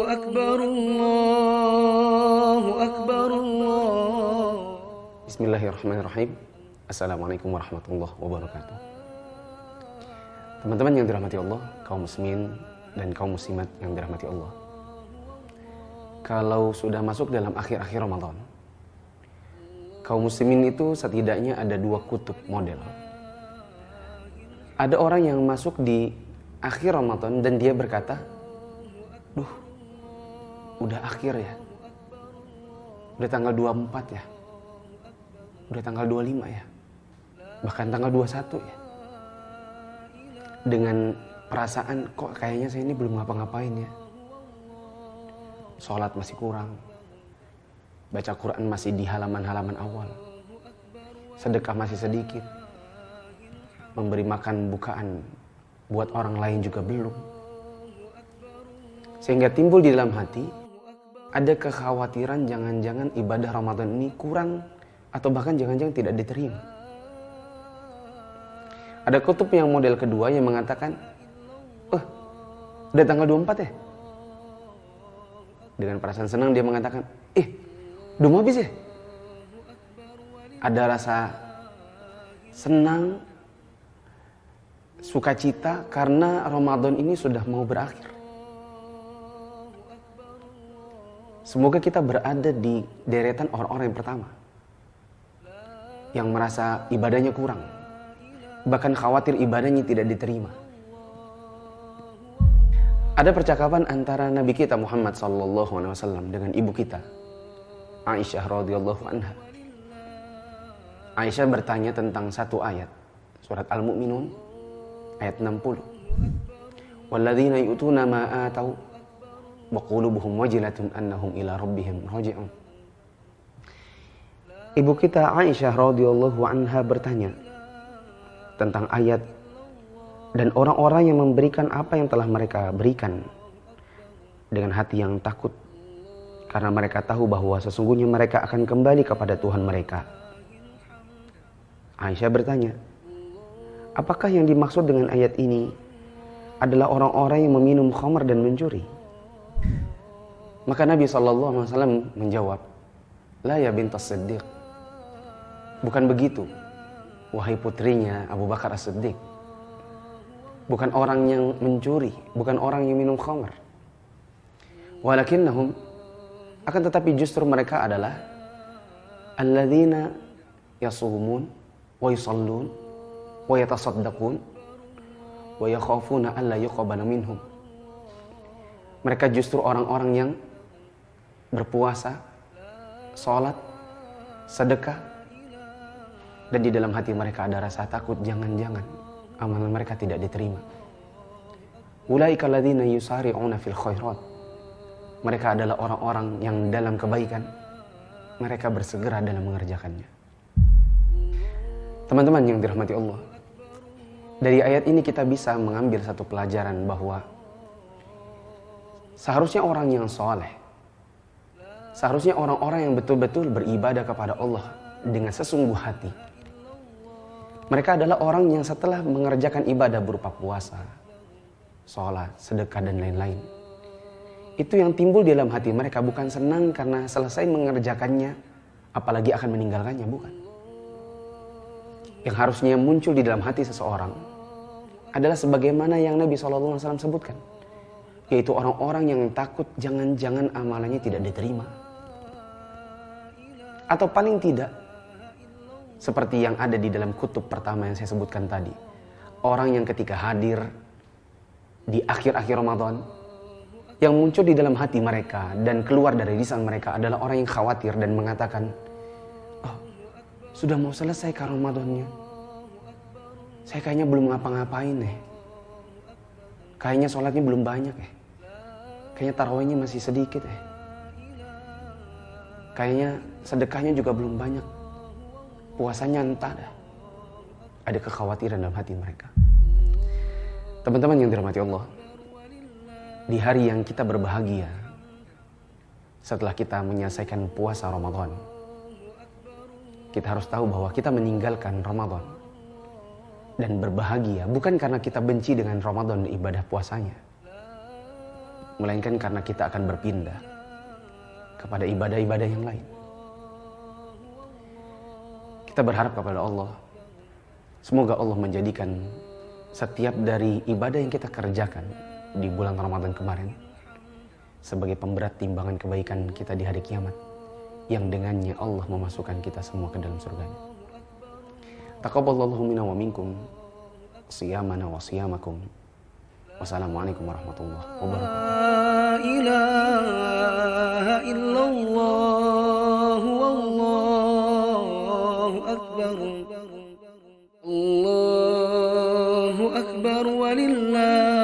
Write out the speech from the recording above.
أكبر الله أكبر الله. Bismillahirrahmanirrahim. Assalamualaikum warahmatullahi wabarakatuh. Teman-teman yang dirahmati Allah, kaum muslimin dan kaum muslimat yang dirahmati Allah. Kalau sudah masuk dalam akhir-akhir Ramadan, kaum muslimin itu setidaknya ada dua kutub model. Ada orang yang masuk di akhir Ramadan dan dia berkata, "Duh, udah akhir ya. Udah tanggal 24 ya. Udah tanggal 25 ya. Bahkan tanggal 21 ya." Dengan perasaan, kok kayaknya saya ini belum ngapa-ngapain ya. Sholat masih kurang. Baca Quran masih di halaman-halaman awal. Sedekah masih sedikit. Memberi makan bukaan buat orang lain juga belum. Sehingga timbul di dalam hati ada kekhawatiran jangan-jangan ibadah Ramadan ini kurang atau bahkan jangan-jangan tidak diterima. Ada kutub yang model kedua yang mengatakan, udah tanggal 24 ya? Dengan perasaan senang dia mengatakan, udah mau habis ya? Ada rasa senang, sukacita karena Ramadan ini sudah mau berakhir. Semoga kita berada di deretan orang-orang yang pertama yang merasa ibadahnya kurang, bahkan khawatir ibadahnya tidak diterima. Ada percakapan antara Nabi kita Muhammad SAW dengan ibu kita Aisyah radhiyallahu anha. Aisyah bertanya tentang satu ayat surat Al-Mu'minun ayat 60. Walladzina yu'tuna ma atau wa qulubuhum wajilatun annahum ila rabbihim raji'un. Ibu kita Aisyah radhiyallahu anha bertanya tentang ayat dan orang-orang yang memberikan apa yang telah mereka berikan dengan hati yang takut karena mereka tahu bahwa sesungguhnya mereka akan kembali kepada Tuhan mereka. Aisyah bertanya, apakah yang dimaksud dengan ayat ini adalah orang-orang yang meminum khamr dan mencuri? Maka Nabi SAW menjawab, la ya bintas Siddiq. Bukan begitu, wahai putrinya Abu Bakar As-Siddiq. Bukan orang yang mencuri, bukan orang yang minum khamr. Walakinnahum, akan tetapi justru mereka adalah alladzina yasumun wa yusallun wa yatasaddaqun wa yakhafuna alla yuqbala minhum. Mereka justru orang-orang yang berpuasa, sholat, sedekah, dan di dalam hati mereka ada rasa takut jangan-jangan amalan mereka tidak diterima. Ulaika alladzina yusari'una fil khairat. Mereka adalah orang-orang yang dalam kebaikan mereka bersegera dalam mengerjakannya. Teman-teman yang dirahmati Allah, dari ayat ini kita bisa mengambil satu pelajaran bahwa seharusnya orang yang soleh, seharusnya orang-orang yang betul-betul beribadah kepada Allah dengan sesungguh hati, mereka adalah orang yang setelah mengerjakan ibadah berupa puasa, sholat, sedekah, dan lain-lain, itu yang timbul di dalam hati mereka bukan senang karena selesai mengerjakannya, apalagi akan meninggalkannya, bukan. Yang harusnya muncul di dalam hati seseorang adalah sebagaimana yang Nabi SAW sebutkan, yaitu orang-orang yang takut jangan-jangan amalannya tidak diterima. Atau paling tidak, seperti yang ada di dalam kutub pertama yang saya sebutkan tadi. Orang yang ketika hadir di akhir-akhir Ramadan, yang muncul di dalam hati mereka dan keluar dari lisan mereka adalah orang yang khawatir dan mengatakan, sudah mau selesai kah Ramadannya? Saya kayaknya belum ngapa-ngapain nih. Kayaknya sholatnya belum banyak ya. Kayaknya tarawihnya masih sedikit ya. Kayaknya sedekahnya juga belum banyak. Puasanya entah dah. Ada kekhawatiran dalam hati mereka. Teman-teman yang dirahmati Allah, di hari yang kita berbahagia setelah kita menyelesaikan puasa Ramadan, kita harus tahu bahwa kita meninggalkan Ramadan dan berbahagia bukan karena kita benci dengan Ramadan dan ibadah puasanya, melainkan karena kita akan berpindah kepada ibadah-ibadah yang lain. Kita berharap kepada Allah, semoga Allah menjadikan setiap dari ibadah yang kita kerjakan di bulan Ramadan kemarin sebagai pemberat timbangan kebaikan kita di hari kiamat, yang dengannya Allah memasukkan kita semua ke dalam surganya. Taqabbalallahu minna wa minkum siyamana wa siyamakum. Wassalamualaikum warahmatullahi wabarakatuh. La ilaha illallah wallahu akbar. Allahu akbar walillah